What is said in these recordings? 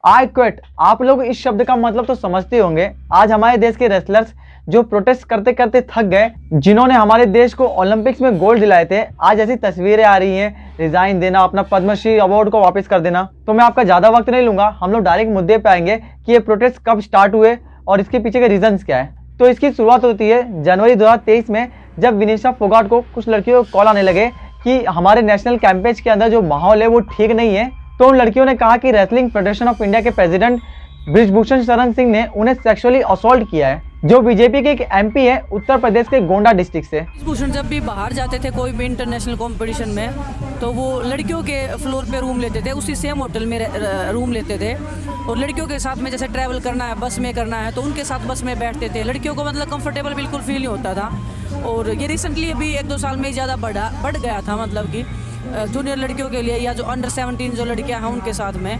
I quit, आप लोग इस शब्द का मतलब तो समझते होंगे। आज हमारे देश के रेसलर्स जो प्रोटेस्ट करते करते थक गए, जिन्होंने हमारे देश को ओलंपिक्स में गोल्ड दिलाए थे, आज ऐसी तस्वीरें आ रही हैं रिजाइन देना, अपना पद्मश्री अवार्ड को वापस कर देना। तो मैं आपका ज्यादा वक्त नहीं लूंगा, हम लोग डायरेक्ट मुद्दे पे आएंगे कि ये प्रोटेस्ट कब स्टार्ट हुए और इसके पीछे के रीजंस क्या है। तो इसकी शुरुआत होती है जनवरी 2023 में, जब विनिशा फोगाट को कुछ लड़कियों को कॉल आने लगे कि हमारे नेशनल कैंपेज के अंदर जो माहौल है वो ठीक नहीं है। तो उन लड़कियों ने कहा कि रेसलिंग फेडरेशन ऑफ इंडिया के प्रेसिडेंट बृजभूषण शरण सिंह ने उन्हें सेक्सुअली असॉल्ट किया है, जो बीजेपी के एक एमपी है उत्तर प्रदेश के गोंडा डिस्ट्रिक्ट से। बृजभूषण जब भी बाहर जाते थे कोई भी इंटरनेशनल कंपटीशन में, तो वो लड़कियों के फ्लोर पे रूम लेते थे, उसी सेम होटल में रूम लेते थे, और लड़कियों के साथ में जैसे ट्रैवल करना है, बस में करना है, तो उनके साथ बस में बैठते थे। लड़कियों को मतलब कंफर्टेबल बिल्कुल फील नहीं होता था। और ये रिसेंटली अभी 1-2 साल में ज़्यादा बढ़ गया था, मतलब कि जूनियर लड़कियों के लिए या जो अंडर 17 जो लड़कियां हैं उनके साथ में,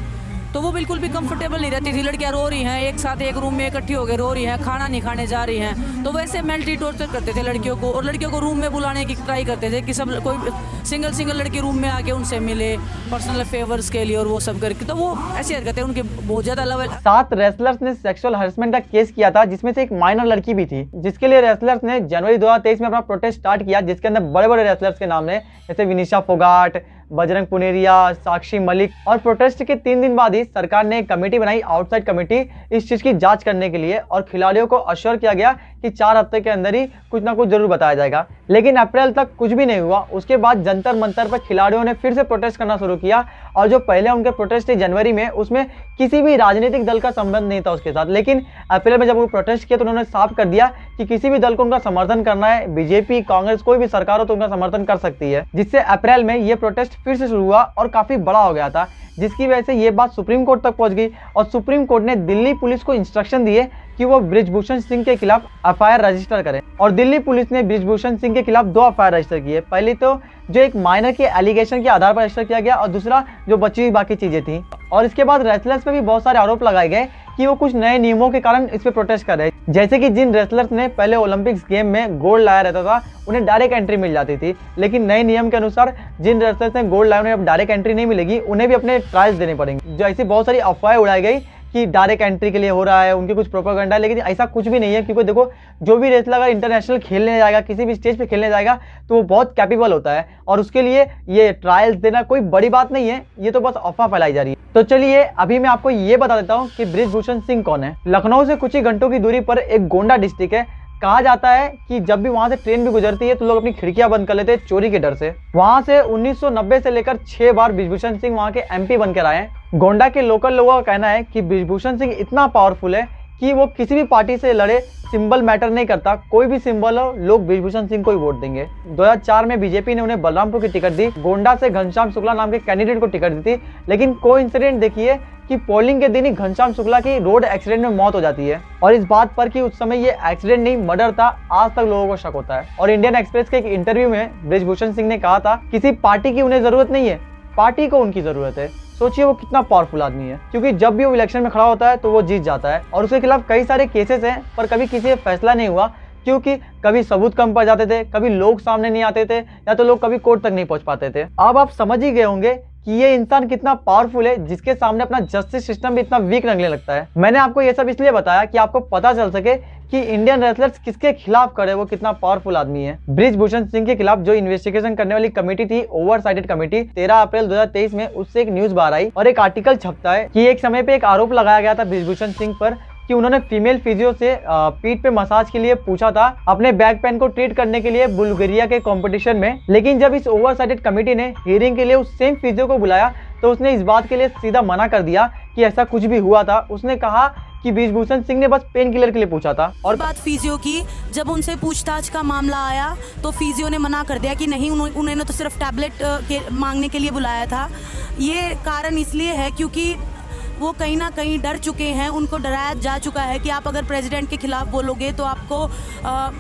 तो वो बिल्कुल भी कंफर्टेबल नहीं रहती थी। लड़कियां रो रही हैं, एक साथ एक रूम में इकट्ठी होकर रो रही हैं, खाना नहीं खाने जा रही हैं, तो वैसे मेंटली टॉर्चर करते थे लड़कियों को, और लड़कियों को रूम में बुलाने की ट्राई करते थे कि सब कोई सिंगल लड़की रूम में आके उनसे मिले पर्सनल फेवर्स के लिए, और वो सब करके। तो वो ऐसी हरकतें उनके बहुत ज़्यादा लेवल। 7 रेसलर्स ने सेक्सुअल हरेसमेंट का केस किया था, जिसमें से एक माइनर लड़की भी थी, जिसके लिए रेसलर्स ने जनवरी 2023 में अपना प्रोटेस्ट स्टार्ट किया, जिसके अंदर बड़े बड़े रेसलर्स के नाम है, जैसे विनिशा फोगाट, बजरंग पुनेरिया, साक्षी मलिक। और प्रोटेस्ट के 3 दिन बाद ही सरकार ने एक कमेटी बनाई, आउटसाइड कमेटी, इस चीज की जांच करने के लिए, और खिलाड़ियों को अश्योर किया गया कि 4 हफ्ते के अंदर ही कुछ ना कुछ जरूर बताया जाएगा। लेकिन अप्रैल तक कुछ भी नहीं हुआ। उसके बाद जंतर मंतर पर खिलाड़ियों ने फिर से प्रोटेस्ट करना शुरू किया, और जो पहले उनके प्रोटेस्ट थे जनवरी में, उसमें किसी भी राजनीतिक दल का संबंध नहीं था उसके साथ। लेकिन अप्रैल में जब वो प्रोटेस्ट किया तो उन्होंने साफ कर दिया कि किसी भी दल को उनका समर्थन करना है, बीजेपी, कांग्रेस, कोई भी सरकार हो तो उनका समर्थन कर सकती है। जिससे अप्रैल में ये प्रोटेस्ट फिर से शुरू हुआ और काफी बड़ा हो गया था, जिसकी वजह से ये बात सुप्रीम कोर्ट तक पहुंच गई, और सुप्रीम कोर्ट ने दिल्ली पुलिस को इंस्ट्रक्शन दिए कि वो बृजभूषण सिंह के खिलाफ एफआईआर रजिस्टर करें। और दिल्ली पुलिस ने बृजभूषण सिंह के खिलाफ 2 एफआईआर रजिस्टर किए। पहली तो जो एक माइनर के एलिगेशन के आधार पर रजिस्टर किया गया, और दूसरा जो बची हुई बाकी चीजें थी। और इसके बाद रेसलर्स पे भी बहुत सारे आरोप लगाए गए कि वो कुछ नए नियमों के कारण इस पे प्रोटेस्ट कर रहे हैं। जैसे कि जिन रेसलर्स ने पहले ओलंपिक्स गेम में गोल्ड लाया रहता था, उन्हें डायरेक्ट एंट्री मिल जाती थी, लेकिन नए नियम के अनुसार जिन रेसलर्स ने गोल्ड लाया उन्हें अब डायरेक्ट एंट्री नहीं मिलेगी, उन्हें भी अपने ट्रायल्स देने पड़ेंगे। जो ऐसी बहुत सारी अफवाहें उड़ाई गई कि डायरेक्ट एंट्री के लिए हो रहा है, उनकी कुछ प्रोपेगेंडा है, लेकिन ऐसा कुछ भी नहीं है। क्योंकि देखो, जो भी रेसलर अगर इंटरनेशनल खेलने जाएगा, किसी भी स्टेज पे खेलने जाएगा, तो वो बहुत कैपेबल होता है, और उसके लिए ये ट्रायल्स देना कोई बड़ी बात नहीं है। ये तो बस अफवाह फैलाई जा रही है। तो चलिए अभी मैं आपको ये बता देता हूँ कि बृजभूषण सिंह कौन है। लखनऊ से कुछ ही घंटों की दूरी पर एक गोंडा डिस्ट्रिक्ट है। कहा जाता है कि जब भी वहां से ट्रेन भी गुजरती है तो लोग अपनी खिड़कियां बंद कर लेते हैं चोरी के डर से। वहां से 1990 से लेकर 6 बार बृजभूषण सिंह वहां के एमपी बनकर आए हैं। गोंडा के लोकल लोगों का कहना है कि बृजभूषण सिंह इतना पावरफुल है कि वो किसी भी पार्टी से लड़े, सिंबल मैटर नहीं करता, कोई भी सिंबल हो, लोग बृजभूषण सिंह को ही वोट देंगे। 2004 में बीजेपी ने उन्हें बलरामपुर की टिकट दी। गोंडा से घनश्याम शुक्ला नाम के कैंडिडेट को टिकट दी थी, लेकिन कोइंसिडेंट देखिए कि पोलिंग के दिन ही घनश्याम शुक्ला की रोड एक्सीडेंट में मौत हो जाती है, और इस बात पर कि उस समय ये एक्सीडेंट नहीं मर्डर था, आज तक लोगों को शक होता है। और इंडियन एक्सप्रेस के एक इंटरव्यू में बृजभूषण सिंह ने कहा था, किसी पार्टी की उन्हें जरूरत नहीं है, पार्टी को उनकी जरूरत है। सोचिए वो कितना पावरफुल आदमी है, क्योंकि जब भी वो इलेक्शन में खड़ा होता है तो वो जीत जाता है। और उसके खिलाफ कई सारे केसेस हैं, पर कभी किसी फैसला नहीं हुआ, क्योंकि कभी सबूत कम पड़ जाते थे, कभी लोग सामने नहीं आते थे, या तो लोग कभी कोर्ट तक नहीं पहुंच पाते थे। अब आप समझ ही गए होंगे कि ये इंसान कितना पावरफुल है, जिसके सामने अपना जस्टिस सिस्टम भी इतना वीक लगने लगता है। मैंने आपको ये सब इसलिए बताया कि आपको पता चल सके कि इंडियन रेसलर्स किसके खिलाफ करे, वो कितना पावरफुल आदमी है। बृजभूषण सिंह के खिलाफ जो इन्वेस्टिगेशन करने वाली कमेटी थी, ओवरसाइटेड कमेटी, 13 अप्रैल 2023 में उससे एक न्यूज बाहर आई और एक आर्टिकल छपता है कि एक समय पे एक आरोप लगाया गया था बृजभूषण सिंह पर कि उन्होंने फीमेल फिजियो से पीठ पे मसाज के लिए पूछा था, अपने बैक पेन को ट्रीट करने के लिए बुल्गारिया के कंपटीशन में। लेकिन जब इस ओवरसाइटेड कमेटी ने हियरिंग के लिए उस सेम फिजियो को बुलाया, तो उसने इस बात के लिए सीधा मना कर दिया कि ऐसा कुछ भी हुआ था। उसने कहा कि बृजभूषण सिंह ने बस पेन किलर के लिए पूछा था। और बात फिजियो की, जब उनसे पूछताछ का मामला आया तो फिजियो ने मना कर दिया कि नहीं, उन्होंने तो सिर्फ टैबलेट मांगने के लिए बुलाया था। ये कारण इसलिए है क्योंकि वो कहीं ना कहीं डर चुके हैं, उनको डराया जा चुका है कि आप अगर प्रेसिडेंट के खिलाफ बोलोगे तो आपको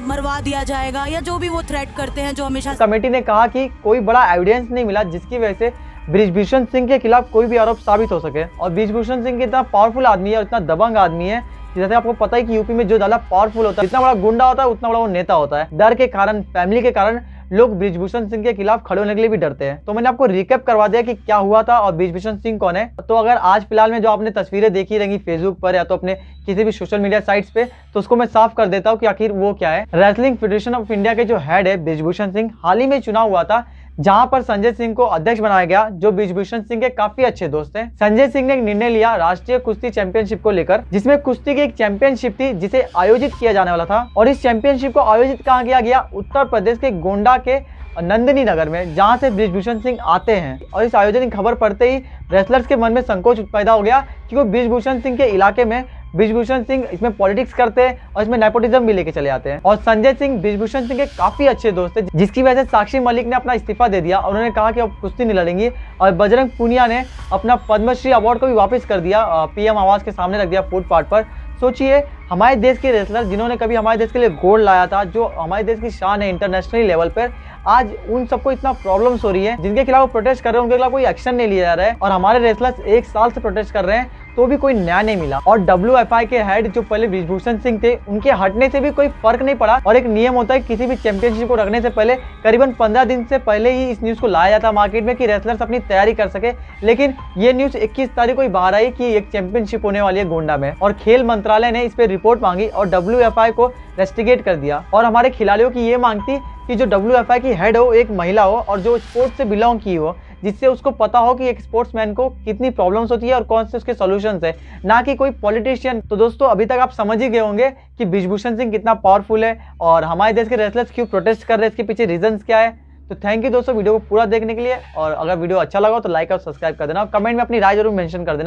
मरवा दिया जाएगा, या जो भी वो थ्रेट करते हैं, जो हमेशा। कमेटी ने कहा कि कोई बड़ा एविडेंस नहीं मिला जिसकी वजह से बृजभूषण सिंह के खिलाफ कोई भी आरोप साबित हो सके। और बृजभूषण सिंह इतना पावरफुल आदमी है और इतना दबंग आदमी है, जैसे आपको पता है कि यूपी में जो ज्यादा पावरफुल होता है, जितना बड़ा गुंडा होता है उतना बड़ा वो नेता होता है। डर के कारण, फैमिली के कारण लोग ब्रिजभूषण सिंह के खिलाफ खड़े होने के लिए भी डरते हैं। तो मैंने आपको रिकैप करवा दिया कि क्या हुआ था और ब्रिजभूषण सिंह कौन है। तो अगर आज फिलहाल में जो आपने तस्वीरें देखी रहेंगी फेसबुक पर या तो अपने किसी भी सोशल मीडिया साइट्स पे, तो उसको मैं साफ कर देता हूँ कि आखिर वो क्या है। रेसलिंग फेडरेशन ऑफ इंडिया के जो हेड है ब्रिजभूषण सिंह, हाल ही में चुनाव हुआ था जहां पर संजय सिंह को अध्यक्ष बनाया गया, जो ब्रिजभूषण सिंह के काफी अच्छे दोस्त हैं। संजय सिंह ने एक निर्णय लिया राष्ट्रीय कुश्ती चैंपियनशिप को लेकर, जिसमें कुश्ती की एक चैंपियनशिप थी जिसे आयोजित किया जाने वाला था। और इस चैंपियनशिप को आयोजित कहाँ किया गया? उत्तर प्रदेश के गोंडा के नंदिनी नगर में, जहां से ब्रिजभूषण सिंह आते हैं। और इस आयोजन की खबर पड़ते ही रेसलर्स के मन में संकोच पैदा हो गया कि वो ब्रिजभूषण सिंह के इलाके में ब्रिजभूषण सिंह इसमें पॉलिटिक्स करते हैं और इसमें नेपोटिज्म भी लेके चले आते हैं। और संजय सिंह ब्रिजभूषण सिंह के काफी अच्छे दोस्त थे, जिसकी वजह से साक्षी मलिक ने अपना इस्तीफा दे दिया। उन्होंने कहा कि अब कुश्ती नहीं लड़ेंगी। और बजरंग पूनिया ने अपना पद्मश्री अवार्ड को भी वापस कर दिया, पीएम आवास के सामने रख दिया फुटपाथ पर। सोचिए, हमारे देश के रेसलर जिन्होंने कभी हमारे देश के लिए गोल्ड लाया था, जो हमारे देश की शान है इंटरनेशनल लेवल पर, आज उन सबको इतना प्रॉब्लम्स हो रही है, जिनके खिलाफ वो प्रोटेस्ट कर रहे हैं उनके खिलाफ कोई एक्शन नहीं लिया जा रहा है। और हमारे रेसलर्स 1 साल से प्रोटेस्ट कर रहे हैं तो भी कोई न्याय नहीं मिला। और WFI के हेड जो पहले ब्रिजभूषण सिंह थे, उनके हटने से भी कोई फर्क नहीं पड़ा। और एक नियम होता है किसी भी चैंपियनशिप को रखने से पहले करीबन 15 दिन से पहले ही इस न्यूज को लाया जाता है मार्केट में कि रेसलर्स अपनी तैयारी कर सके। लेकिन ये न्यूज 21 तारीख को ही बाहर आई कि एक चैंपियनशिप होने वाली है गोंडा में, और खेल मंत्रालय ने इस पर रिपोर्ट मांगी और WFI को रेस्टिगेट कर दिया। और हमारे खिलाड़ियों की ये मांग थी कि जो WFI की हेड हो एक महिला हो और जो स्पोर्ट्स से बिलोंग की हो, जिससे उसको पता हो कि एक स्पोर्ट्समैन को कितनी प्रॉब्लम्स होती है और कौन से उसके सॉल्यूशंस है, ना कि कोई पॉलिटिशियन। तो दोस्तों, अभी तक आप समझ ही गए होंगे कि ब्रिजभूषण सिंह कितना पावरफुल है और हमारे देश के रेसलर्स क्यों प्रोटेस्ट कर रहे हैं, इसके पीछे रीजंस क्या है। तो थैंक यू दोस्तों वीडियो को पूरा देखने के लिए। और अगर वीडियो अच्छा लगा तो लाइक और सब्सक्राइब कर देना और कमेंट में अपनी राय जरूर मेंशन कर देना।